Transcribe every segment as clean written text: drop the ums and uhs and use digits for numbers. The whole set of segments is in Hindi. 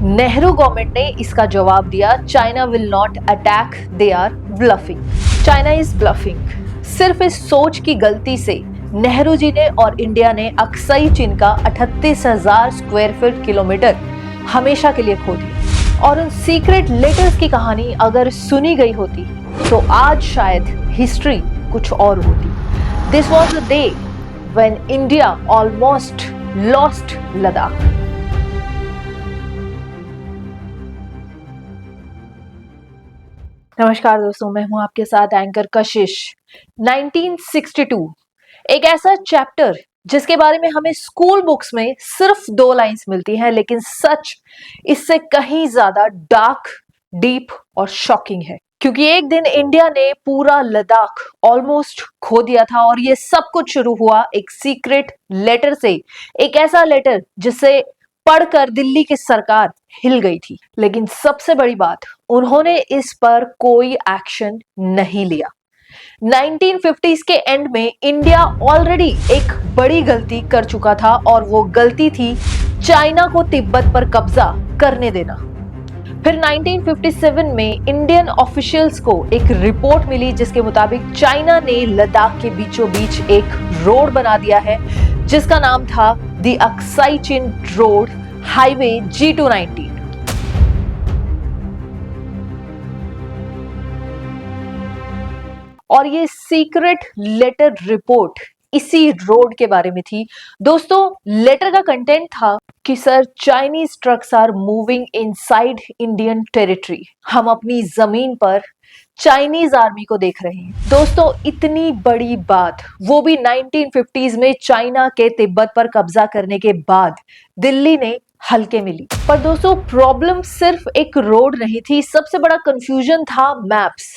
नेहरू गवर्नमेंट ने इसका जवाब दिया, China will not attack, they are bluffing. China is bluffing. सिर्फ इस सोच की गलती से नेहरू जी ने और इंडिया ने अक्साई चीन का 38,000 स्क्वायर फीट किलोमीटर हमेशा के लिए खो दिया। और उन सीक्रेट लेटर्स की कहानी अगर सुनी गई होती तो आज शायद हिस्ट्री कुछ और होती। This was the day when India almost lost Ladakh. नमस्कार दोस्तों, मैं हूं आपके साथ एंकर कशिश। 1962 एक ऐसा चैप्टर जिसके बारे में हमें स्कूल बुक्स में सिर्फ 2 लाइंस मिलती हैं, लेकिन सच इससे कहीं ज्यादा डार्क, डीप और शॉकिंग है। क्योंकि एक दिन इंडिया ने पूरा लद्दाख ऑलमोस्ट खो दिया था और ये सब कुछ शुरू हुआ एक सीक्रेट लेटर से। एक ऐसा लेटर जिसे पढ़कर दिल्ली की सरकार हिल गई थी। लेकिन सबसे बड़ी बात, उन्होंने इस पर कोई एक्शन नहीं लिया। 1950s के एंड में इंडिया ऑलरेडी एक बड़ी गलती कर चुका था और वो गलती थी चाइना को तिब्बत पर कब्जा करने देना। फिर 1957 में इंडियन ऑफिशियल्स को एक रिपोर्ट मिली जिसके मुताबिक चाइना ने लद्दाख के बीचों बीच एक रोड बना दिया है जिसका नाम था द अक्साई चीन रोड हाईवे G219। और ये सीक्रेट लेटर रिपोर्ट इसी रोड के बारे में थी। दोस्तों, लेटर का कंटेंट था कि sir, Chinese trucks are moving inside Indian territory. हम अपनी जमीन पर चाइनीज आर्मी को देख रहे हैं। दोस्तों, इतनी बड़ी बात, वो भी 1950s में चाइना के तिब्बत पर कब्जा करने के बाद दिल्ली ने हल्के मिली। पर दोस्तों, प्रॉब्लम सिर्फ एक रोड नहीं थी, सबसे बड़ा कंफ्यूजन था मैप्स।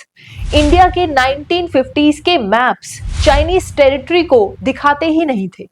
इंडिया के 1950s के मैप्स चाइनीज टेरिटरी को दिखाते ही नहीं थे।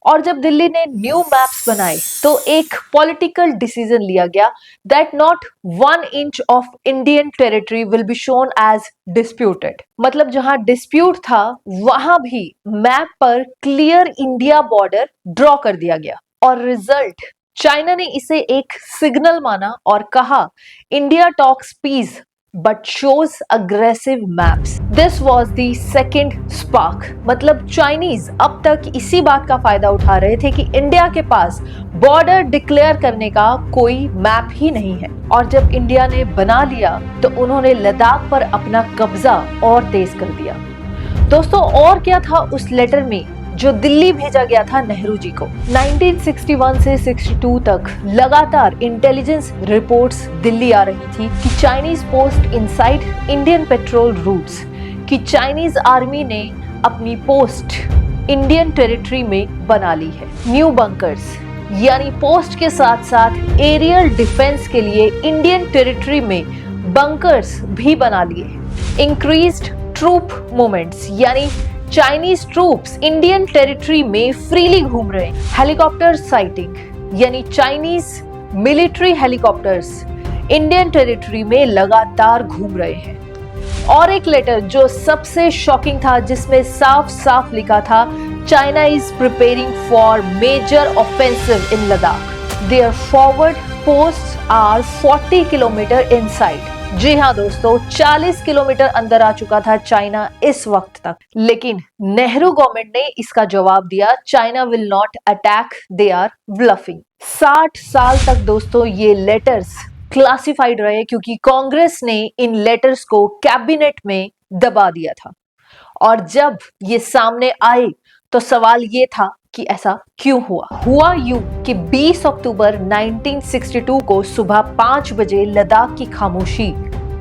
और जब दिल्ली ने न्यू मैप्स बनाए तो एक पॉलिटिकल डिसीजन लिया गया that not 1 inch of Indian territory will be shown as disputed. मतलब जहां डिस्प्यूट था वहां भी मैप पर क्लियर इंडिया बॉर्डर ड्रॉ कर दिया गया। और रिजल्ट, चाइना ने इसे एक सिग्नल माना और कहा, India talks peace but shows aggressive maps. This was the second spark. मतलब चाइनीज अब तक इसी बात का फायदा उठा रहे थे कि इंडिया के पास बॉर्डर डिक्लेयर करने का कोई मैप ही नहीं है। और जब इंडिया ने बना लिया तो उन्होंने लद्दाख पर अपना कब्जा और तेज कर दिया। दोस्तों, और क्या था उस लेटर में जो दिल्ली भेजा गया था नेहरू जी को। 1961 से 62 तक लगातार इंटेलिजेंस रिपोर्ट्स दिल्ली आ रही थी कि Chinese post inside Indian patrol routes, कि चाइनीज आर्मी ने अपनी पोस्ट इंडियन टेरिटरी में बना ली है। न्यू बंकर्स, यानी पोस्ट के साथ साथ एरियल डिफेंस के लिए इंडियन टेरिटरी में बंकर्स भी बना लिए। इंक्रीज्ड ट्रूप मूवमेंट्स, यानी चाइनीज ट्रूप्स इंडियन टेरिटरी में फ्रीली घूम रहे हैं। हेलीकॉप्टर साइटिंग, यानी Chinese military helicopters Indian territory में लगातार घूम रहे हैं। और एक लेटर जो सबसे शॉकिंग था जिसमें साफ साफ लिखा था, China is preparing for major offensive in Ladakh, there forward posts are 40 kilometre inside. जी हाँ दोस्तों, 40 किलोमीटर अंदर आ चुका था चाइना इस वक्त तक। लेकिन नेहरू गवर्नमेंट ने इसका जवाब दिया, China will not attack, they are bluffing. 60 साल तक दोस्तों ये लेटर्स क्लासिफाइड रहे क्योंकि कांग्रेस ने इन लेटर्स को कैबिनेट में दबा दिया था। और जब ये सामने आए तो सवाल ये था कि ऐसा क्यों हुआ यूं कि 20 अक्टूबर 1962 को सुबह 5 बजे लद्दाख की खामोशी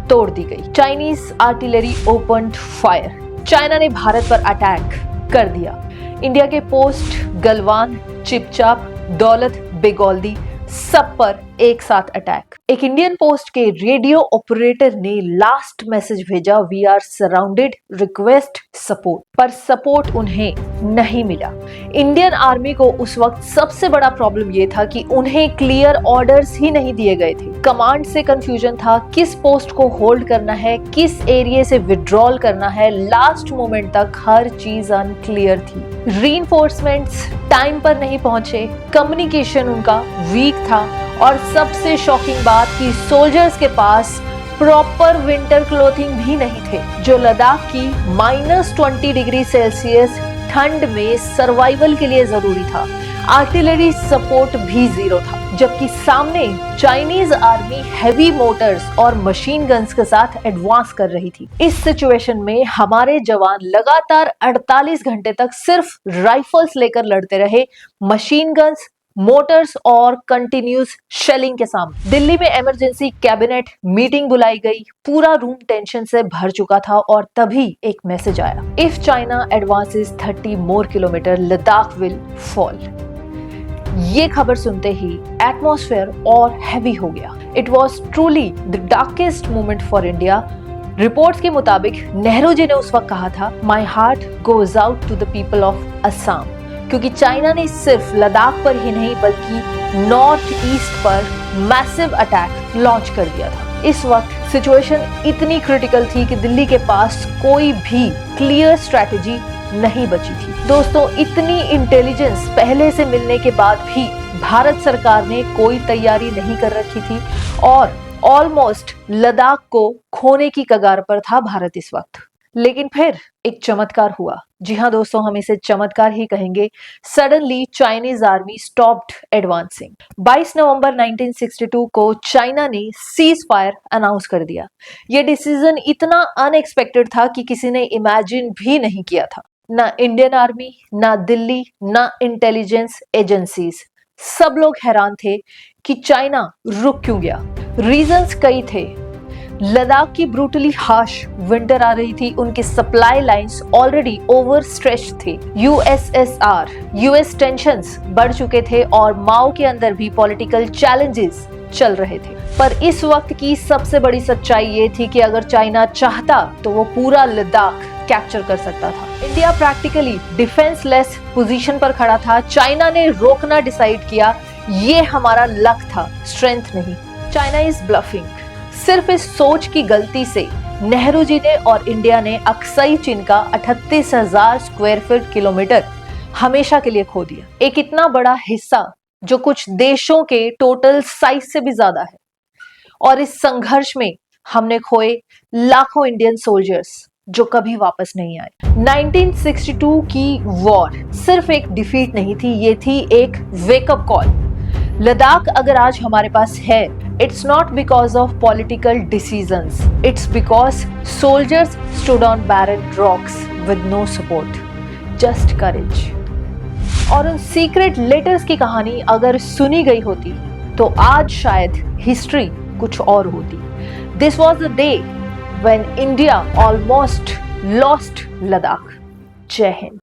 तोड़ दी गई। Chinese artillery opened fire. China ने भारत पर अटैक कर दिया। इंडिया के पोस्ट गलवान, चिपचाप, दौलत बेगौलदी, सब पर एक साथ अटैक। एक इंडियन पोस्ट के रेडियो ऑपरेटर ने लास्ट मैसेज भेजा, we are surrounded, request support. पर सपोर्ट उन्हें नहीं मिला। इंडियन आर्मी को उस वक्त सबसे बड़ा प्रॉब्लम यह था कि उन्हें क्लियर ऑर्डर्स ही नहीं दिए गए थे। कमांड से कंफ्यूजन था, किस पोस्ट को होल्ड करना है, किस एरिया से विड्रॉल करना है। लास्ट मोमेंट तक हर चीज अनक्लियर थी। रीइंफोर्समेंट्स टाइम पर नहीं पहुंचे, कम्युनिकेशन उनका वीक था और सबसे शॉकिंग बात कि सोल्जर्स के पास प्रॉपर विंटर क्लोथिंग भी नहीं थे, जो लद्दाख की -20 डिग्री सेल्सियस ठंड में सर्वाइवल के लिए जरूरी था। आर्टिलरी सपोर्ट भी जीरो था, जबकि सामने चाइनीज आर्मी हैवी मोटर्स और मशीन गन्स के साथ एडवांस कर रही थी। इस सिचुएशन में हमारे जवान लगातार 48 घंटे तक सिर्फ राइफल्स लेकर लड़ते रहे, मशीन गन्स, मोटर्स और कंटिन्यूस शेलिंग के सामने। दिल्ली में इमरजेंसी कैबिनेट मीटिंग बुलाई गई, पूरा रूम टेंशन से भर चुका था और तभी एक मैसेज आया, if China advances 30 more kilometre Ladakh will fall. ये खबर सुनते ही एटमॉस्फेयर और हैवी हो गया। It was truly the darkest moment for India. Reports के मुताबिक नेहरू जी ने उस वक्त कहा था, my heart goes out to the people of Assam, क्योंकि चाइना ने सिर्फ लद्दाख पर ही नहीं बल्कि नॉर्थ ईस्ट पर मैसिव अटैक लॉन्च कर दिया था। इस वक्त सिचुएशन इतनी क्रिटिकल थी कि दिल्ली के पास कोई भी क्लियर स्ट्रैटेजी नहीं बची थी। दोस्तों, इतनी इंटेलिजेंस पहले से मिलने के बाद भी भारत सरकार ने कोई तैयारी नहीं कर रखी थी और ऑलमोस्ट लद्दाख को खोने की कगार पर था भारत इस वक्त। लेकिन फिर एक चमत्कार हुआ। जी हाँ दोस्तों, हम इसे चमत्कार ही कहेंगे। Suddenly Chinese army stopped advancing. 22 नवंबर 1962 को चाइना ने सीज फायर अनाउंस कर दिया। यह डिसीजन इतना अनएक्सपेक्टेड था कि किसी ने इमेजिन भी नहीं किया था। ना इंडियन आर्मी, ना दिल्ली, ना इंटेलिजेंस एजेंसीज, सब लोग हैरान थे कि चाइना रुक क्यों गया। रीजंस कई थे। लद्दाख की ब्रूटली हार्श विंटर आ रही थी, उनके supply lines already over stretch थे, यूएस टेंशंस बढ़ चुके थे और माओ के अंदर भी पॉलिटिकल चैलेंजेस चल रहे थे। पर इस वक्त की सबसे बड़ी सच्चाई ये थी कि अगर चाइना चाहता तो वो पूरा लद्दाख कैप्चर कर सकता था। इंडिया प्रैक्टिकली डिफेंसलेस पोजीशन पर खड़ा था। चाइना ने रोकना डिसाइड किया। ये हमारा लक था, स्ट्रेंथ नहीं। China is bluffing. सिर्फ इस सोच की गलती से नेहरू जी ने और इंडिया ने अक्साई चीन का 38,000 स्क्वायर फीट किलोमीटर हमेशा के लिए खो दिया। एक इतना बड़ा हिस्सा जो कुछ देशों के टोटल साइज से भी ज्यादा है। और इस संघर्ष में हमने खोए लाखों इंडियन सोल्जर्स जो कभी वापस नहीं आए। 1962 की वॉर सिर्फ एक डिफीट नहीं थी, ये थी एक वेकअप कॉल। लद्दाख अगर आज हमारे पास है, it's not because of political decisions, it's because soldiers stood on barren rocks with no support, just courage. और उन सीक्रेट लेटर्स की कहानी अगर सुनी गई होती तो आज शायद हिस्ट्री कुछ और होती। This was the day when India almost lost Ladakh. Jai Hind.